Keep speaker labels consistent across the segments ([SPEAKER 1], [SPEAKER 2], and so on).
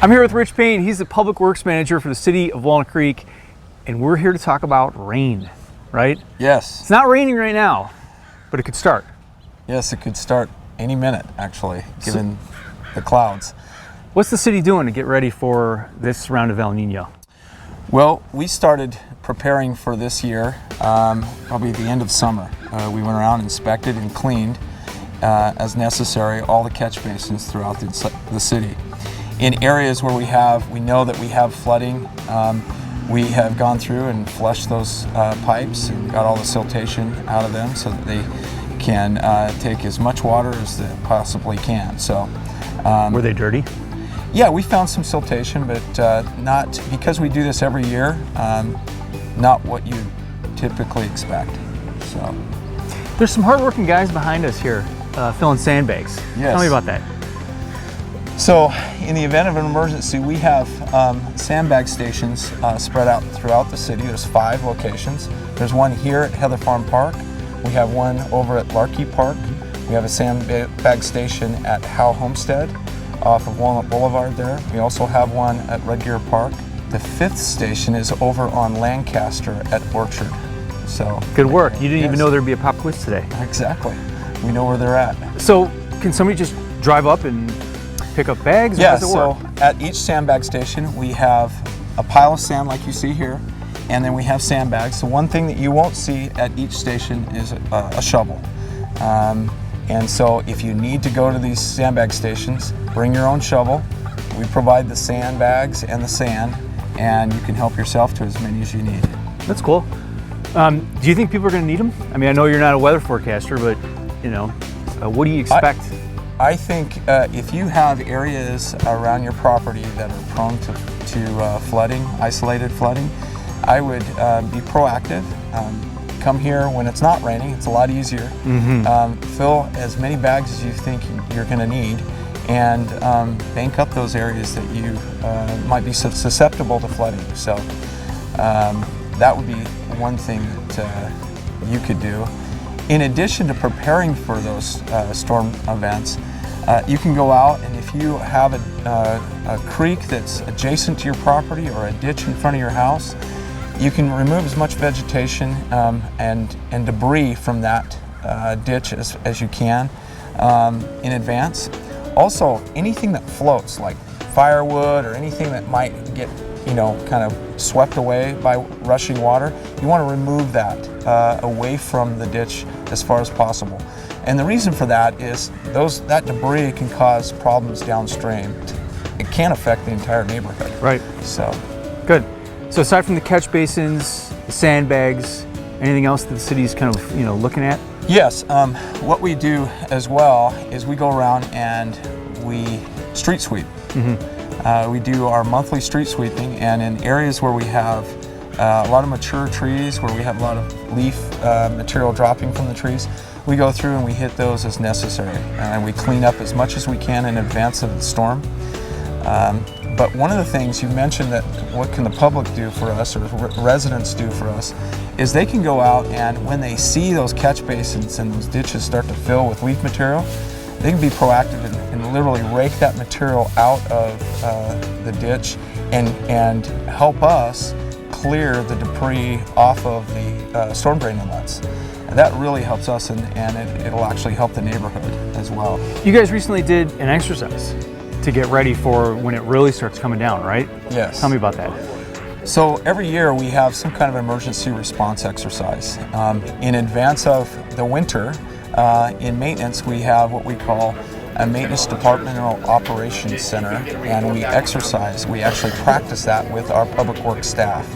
[SPEAKER 1] I'm here with Rich Payne. He's the Public Works Manager for the City of Walnut Creek, and we're here to talk about rain, right?
[SPEAKER 2] Yes.
[SPEAKER 1] It's not raining right now, but it could start.
[SPEAKER 2] Yes, it could start any minute, actually, given the clouds.
[SPEAKER 1] What's the city doing to get ready for this round of El Nino?
[SPEAKER 2] Well, we started preparing for this year probably at the end of summer. We went around, inspected, and cleaned as necessary all the catch basins throughout the city. In areas where we know that we have flooding, we have gone through and flushed those pipes and got all the siltation out of them so that they can take as much water as they possibly can. So,
[SPEAKER 1] were they dirty?
[SPEAKER 2] Yeah, we found some siltation, but not, because we do this every year, not what you typically expect. So,
[SPEAKER 1] there's some hardworking guys behind us here filling sandbags.
[SPEAKER 2] Yes.
[SPEAKER 1] Tell me about that.
[SPEAKER 2] So, in the event of an emergency, we have sandbag stations spread out throughout the city. There's 5 locations. There's one here at Heather Farm Park. We have one over at Larkey Park. We have a sandbag station at Howe Homestead off of Walnut Boulevard there. We also have one at Red Deer Park. The 5th station is over on Lancaster at Orchard. So
[SPEAKER 1] good work. You didn't even know there'd be a pop quiz today.
[SPEAKER 2] Exactly. We know where they're at.
[SPEAKER 1] So can somebody just drive up and pick up bags?
[SPEAKER 2] Yeah, so at each sandbag station we have a pile of sand like you see here, and then we have sandbags. The one thing that you won't see at each station is a shovel. And so if you need to go to these sandbag stations, bring your own shovel. We provide the sandbags and the sand, and you can help yourself to as many as you need.
[SPEAKER 1] That's cool. Do you think people are going to need them? I mean, I know you're not a weather forecaster, but you know, what do you expect?
[SPEAKER 2] I think if you have areas around your property that are prone to flooding, isolated flooding, I would be proactive. Come here when it's not raining. It's a lot easier. Fill as many bags as you think you're going to need, and bank up those areas that you might be susceptible to flooding. So that would be one thing that you could do. In addition to preparing for those storm events, you can go out, and if you have a creek that's adjacent to your property or a ditch in front of your house, you can remove as much vegetation and debris from that ditch as you can in advance. Also, anything that floats, like firewood or anything that might get kind of swept away by rushing water, you want to remove that away from the ditch as far as possible. And the reason for that is that debris can cause problems downstream. It can affect the entire neighborhood.
[SPEAKER 1] Right.
[SPEAKER 2] So,
[SPEAKER 1] good. So aside from the catch basins, the sandbags, anything else that the city's kind of looking at?
[SPEAKER 2] Yes. What we do as well is we go around and we street sweep. We do our monthly street sweeping, and in areas where we have a lot of mature trees, where we have a lot of leaf material dropping from the trees, we go through and we hit those as necessary, and we clean up as much as we can in advance of the storm. But one of the things you mentioned, that what can the public do for us, or residents do for us, is they can go out, and when they see those catch basins and those ditches start to fill with leaf material, they can be proactive and literally rake that material out of the ditch and help us clear the debris off of the storm drain inlets. And that really helps us, and it'll actually help the neighborhood as well.
[SPEAKER 1] You guys recently did an exercise to get ready for when it really starts coming down, right?
[SPEAKER 2] Yes.
[SPEAKER 1] Tell me about that.
[SPEAKER 2] So every year we have some kind of emergency response exercise. In advance of the winter, in maintenance, we have what we call a maintenance departmental operations center, and we exercise. We actually practice that with our public works staff.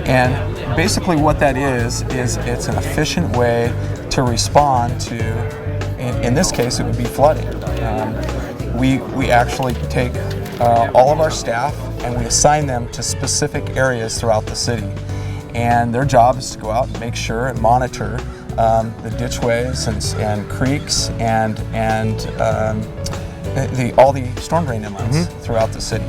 [SPEAKER 2] And basically what that is it's an efficient way to respond to, in this case, it would be flooding. We actually take all of our staff and we assign them to specific areas throughout the city. And their job is to go out and make sure and monitor the ditchways and creeks and all the storm drain inlets throughout the city.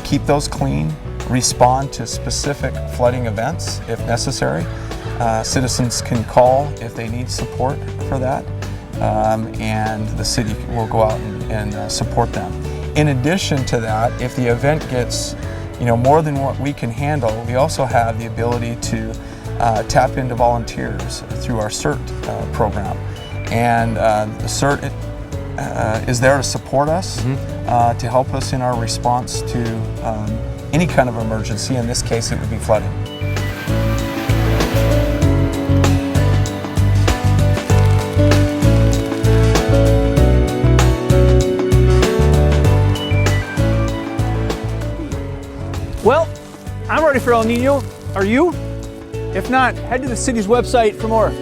[SPEAKER 2] Keep those clean, respond to specific flooding events if necessary. Citizens can call if they need support for that, and the city will go out and support them. In addition to that, if the event gets more than what we can handle, we also have the ability to tap into volunteers through our CERT program. And the CERT is there to support us, to help us in our response to any kind of emergency. In this case, it would be flooding.
[SPEAKER 1] Well, I'm ready for El Nino. Are you? If not, head to the city's website for more.